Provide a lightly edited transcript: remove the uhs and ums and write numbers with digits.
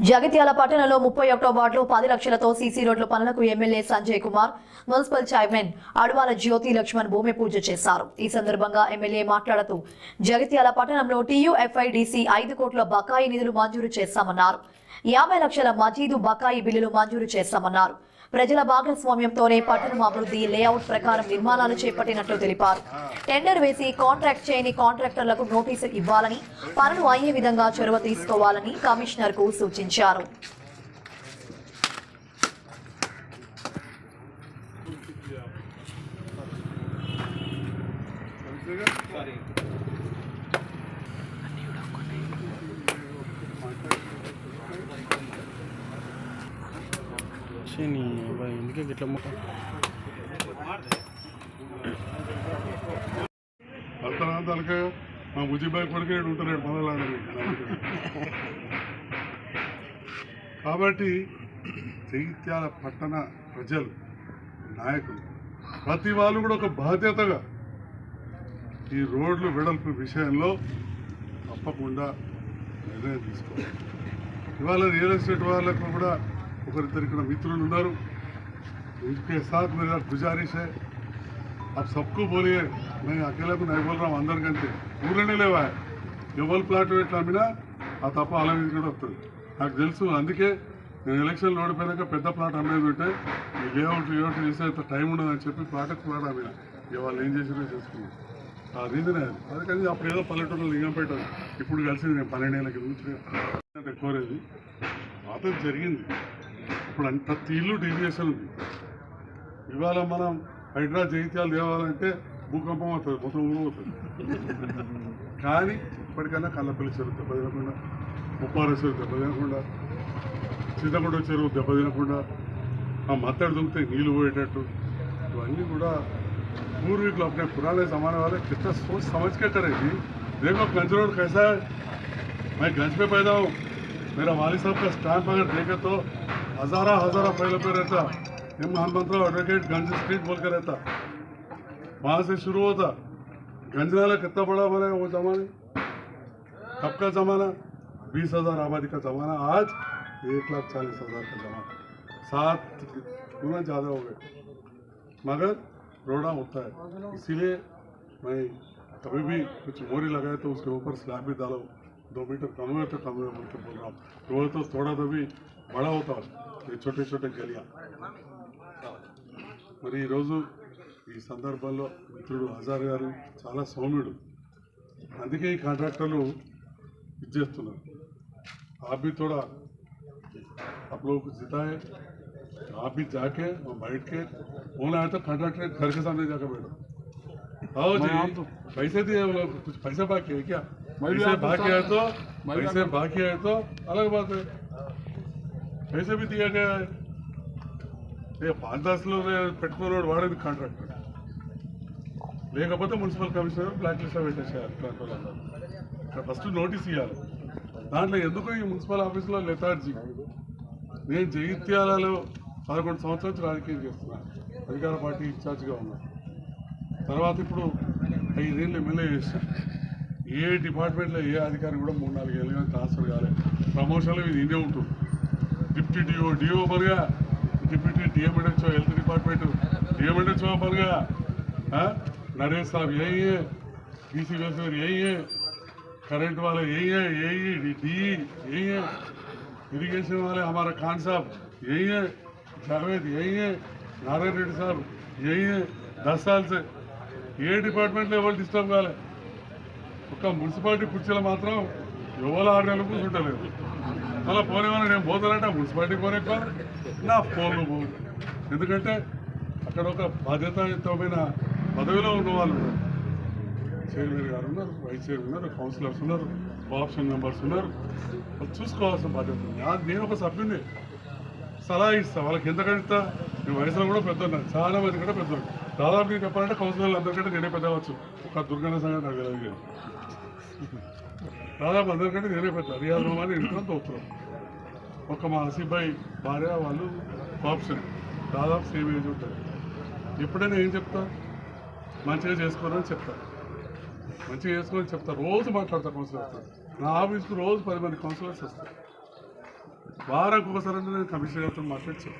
జగిత్యాల పట్టణంలో 31వ వార్డులో 10 లక్షలతో సీసీ రోడ్ల పనులకు MLA Sanjay Kumar, municipal chairman Adavala Jyothi Lakshman భూమి పూజ చేశారు. ఈ సందర్భంగా ఎమ్మెల్యే మాట్లాడుతూ జగిత్యాల పట్టణంలో TUFIDC 5 కోట్ల బకాయి నిధులు మంజూరు చేశామన్నారు. 50 లక్షల మజీదు బకాయి బిల్లులు మంజూరు చేశామన్నారు. ప్రజల భాగస్వామ్యంతోనే పట్టణం అభివృద్ధి లేఅవుట్ ప్రకారం నిర్మాణాలు చేపట్టినట్లు తెలిపారు. టెండర్ వేసి కాంట్రాక్ట్ చేయని కాంట్రాక్టర్లకు నోటీసులు ఇవ్వాలని, పనులు అయ్యే విధంగా చొరవ తీసుకోవాలని కమిషనర్ కు సూచించారు. ఇందుకే గిట్ల అర్థనాథాలకే మా బుజ్జిబాయి కొడుకే ఉంటారు మొదలాడని. కాబట్టి జగిత్యాల పట్టణ ప్రజలు, నాయకులు ప్రతి వాళ్ళు కూడా ఒక బాధ్యతగా ఈ రోడ్లు వెడల్పు విషయంలో తప్పకుండా నిర్ణయం తీసుకోవాలి. ఇవాళ రియల్ ఎస్టేట్ వాళ్ళకు కూడా ఒకరిద్దరికి మిత్రులు ఉన్నారు. उनके साथ मेरा गुजारिश है, आप सबको बोलिए, मैं अकेला को नहीं बोल रहा हूँ, अंदर कंटे ఊరనే లేవా ఎవరు ప్లాట్ పెట్టినా ఆ తప్ప ఆలోచించడం వస్తుంది నాకు తెలుసు. అందుకే నేను ఎలక్షన్లు ఓడిపోయాక పెద్ద ప్లాట్ అమ్మేది ఉంటే ఈ లేఅవుట్ చేసే టైం ఉండదని చెప్పి ప్లాట్ అమ్మిన. వాళ్ళు ఏం చేసినా చేసుకున్నాను. ఆ రీజనే అది. కానీ అప్పుడు ఏదో పల్లెటూరులో లింగంపేట ఇప్పుడు కలిసి నేను 12 ఏళ్ళ నుంచి కోరేది అతను జరిగింది. ఇప్పుడు ప్రతి ఇల్లు డీవియేషన్ ఉంది. ఇవాళ మనం హైదరాబాద్ జగిత్యాలు తేవాలంటే భూకంపం అవుతుంది, మొత్తం ఊరు అవుతుంది. కానీ ఇప్పటికైనా కల్లపల్లి చెరువు దెబ్బ తినకుండా, ముప్పార చెరువు దెబ్బ తినకుండా, చింతకుంట చెరువు దెబ్బ తినకుండా, ఆ మత్తడి దుంగితే నీళ్లు పోయేటట్టు ఇవన్నీ కూడా పూర్వీకులు अपने पुराने ज़माने वाले कितना सोच समझ के करेगी. देखो गंज रोड कैसा है, मैं गंज पे पैदा हूँ. मेरा वाली साहब का स्टैंप अगर देखे तो हज़ारा पहले पे रहता. एम हनुमंतराव एडवोकेट गंज स्ट्रीट बोल कर रहता. वहाँ से शुरू होता. गंज नाला कितना बड़ा बना है वो ज़माने. कब का ज़माना? 20,000 आबादी का ज़माना. आज 1,40,000 का ज़माना. 7 गुना ज़्यादा हो गए. मगर रोड़ा होता है. इसीलिए मैं कभी भी कुछ मोरी लगाए तो उसके ऊपर स्लैब भी डालो. 2 मीटर कम हुए तो कम हुए बोल के बोल रहा हूँ. रोड तो थोड़ा तो भी बड़ा होता है. ये छोटे छोटे गलियाँ. మరి ఈరోజు ఈ సందర్భంలో మిత్రుడు హజార్ గారు చాలా సౌమ్యుడు. అందుకే ఈ కాంట్రాక్టర్లు ఇచ్చేస్తున్నారు. आप भी थोड़ा आप लोगों को जिताए, आप भी जाके और बैठ के बोला है तो कॉन्ट्रैक्टर घर के सामने जाकर बैठो. आओ जी, पैसे दिए वो लोग, कुछ पैसा बाकी है क्या? पैसे बाकी है तो अलग बात है. पैसे भी दिया गया है. ये 5-10 लोग పెట్టుకున్నాడు వాడేది కాంట్రాక్టర్. లేకపోతే మున్సిపల్ కమిషనర్ బ్లాక్ లిస్ట్ పెట్టేసేయాలి. ఫస్ట్ నోటీస్ ఇవ్వాలి. దాంట్లో ఎందుకు ఈ మున్సిపల్ ఆఫీసులో లెథార్జీ. నేను జగిత్యాలలో 11 సంవత్సరాలు రాజకీయం చేస్తున్నాను. అధికార పార్టీ ఇన్ఛార్జ్గా ఉన్నాను. తర్వాత ఇప్పుడు 5 ఏళ్ళు ఎమ్మెల్యే చేశాను. ఏ డిపార్ట్మెంట్లో ఏ అధికారి కూడా 3-4 ఏళ్ళుగా ట్రాన్స్ఫర్ కాలేదు. ప్రమోషన్లు ఇది ఇదే ఉంటుంది. డిప్యూటీ డిఓ బనగా, deputy DMHO health department DMHO बन गया. नरेश साहब यही है, DC वेलफेयर यही है, करंट वाले यही है, यही डी यही है, इरीगेशन वाले हमारा खान साहब यही है, जावेद यही है, नारायण रेड्डी साहब यही है. 10 साल से ये डिपार्टमेंट ఎవరు డిస్టర్బ్ కాలే. ఒక మున్సిపాలిటీ కుర్చీలో మాత్రం ఎవరు 6 నెలలు కూర్చుంటలేదు. అలా పోనేమని నేను పోతానంటే మున్సిపాలిటీ పోనేక నా ఫోన్లు పోదు. ఎందుకంటే అక్కడ ఒక బాధ్యతాయుతమైన పదవిలో ఉన్నవాళ్ళు ఉన్నారు. చైర్మన్ గారు ఉన్నారు, వైస్ చైర్మన్ ఉన్నారు, కౌన్సిలర్స్ ఉన్నారు, ఆప్షన్ మెంబర్స్ ఉన్నారు. వాళ్ళు చూసుకోవాల్సిన బాధ్యత ఉంది. నేను ఒక సభ్యుని సలహా ఇస్తాను. వాళ్ళకి ఎంత కడిస్తా. నేను వయసులో కూడా పెద్దన్నాను, చాలా మంది కూడా పెద్దలు. దాదాపు నేను చెప్పాలంటే కౌన్సిలర్లు అందరికంటే నేనే పెద్దవచ్చు. ఒక దుర్గణ సంఘం నాకు తెలియదు. దాదాపు అందరికంటే నేనే పెద్ద. రియాజ్ రోమాని ఇంట్లో ఉత్తరం. ఒక మా ఆసిఫాయ్ భార్య వాళ్ళు ఆప్షన్ దాదాపు సేమ్ ఏజ్ ఉంటుంది. ఎప్పుడైనా ఏం చెప్తా, మంచిగా చేసుకోవాలని చెప్తా. మంచిగా చేసుకొని చెప్తా. రోజు మాట్లాడతా కౌన్సిలర్స్. నా ఆఫీస్కి రోజు 10 మంది కౌన్సిలర్స్ వస్తారు. వారానికి ఒకసారి నేను కమిషనర్ గారితో మాట్లాడి చెప్తాను.